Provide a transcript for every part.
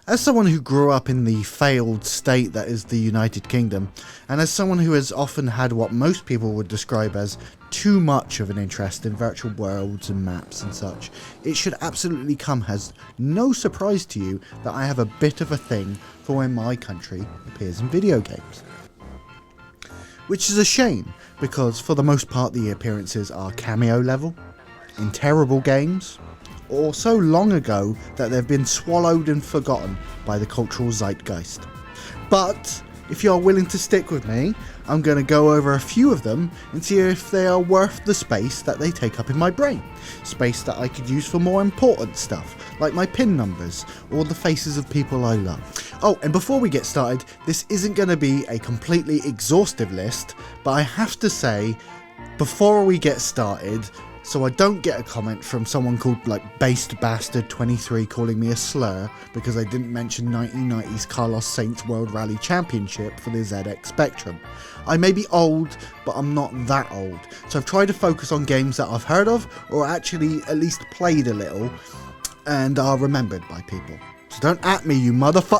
As someone who grew up in the failed state that is the United Kingdom, and as someone who has often had what most people would describe as too much of an interest in virtual worlds and maps and such, it should absolutely come as no surprise to you that I have a bit of a thing for when my country appears in video games. Which is a shame, because for the most part the appearances are cameo level, in terrible games, or so long ago that they've been swallowed and forgotten by the cultural zeitgeist. But if you're willing to stick with me, I'm going to go over a few of them and see if they are worth the space that they take up in my brain. Space that I could use for more important stuff, like my PIN numbers or the faces of people I love. Oh, and before we get started, this isn't going to be a completely exhaustive list, but I have to say, before we get started, so I don't get a comment from someone called Based Bastard 23 calling me a slur because I didn't mention 1990s Carlos Sainz World Rally Championship for the ZX Spectrum. I may be old, but I'm not that old, so I've tried to focus on games that I've heard of or actually at least played a little and are remembered by people. So don't at me, you motherfucker.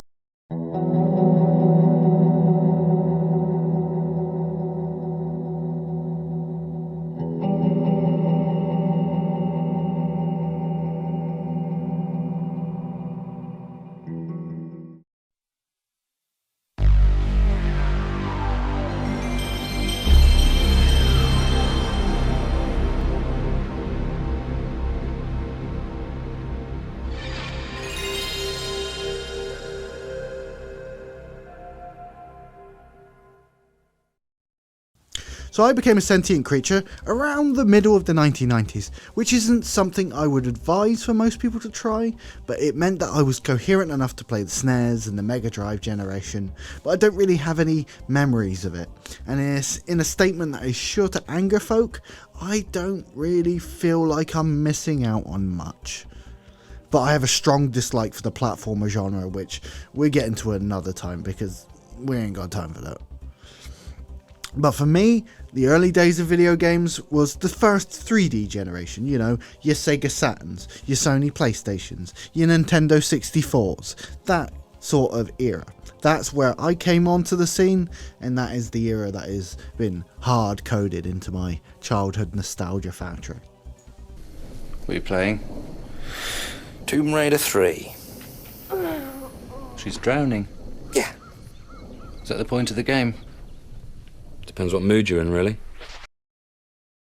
So I became a sentient creature around the middle of the 1990s, which isn't something I would advise for most people to try, but it meant that I was coherent enough to play the SNES and the Mega Drive generation, but I don't really have any memories of it. And in a statement that is sure to anger folk, I don't really feel like I'm missing out on much. But I have a strong dislike for the platformer genre, which we'll get into another time because we ain't got time for that. But for me, the early days of video games was the first 3D generation, you know, your Sega Saturns, your Sony PlayStations, your Nintendo 64s, that sort of era. That's where I came onto the scene, and that is the era that has been hard-coded into my childhood nostalgia factory. What are you playing? Tomb Raider 3. She's drowning. Yeah. Is that the point of the game? Depends what mood you're in, really.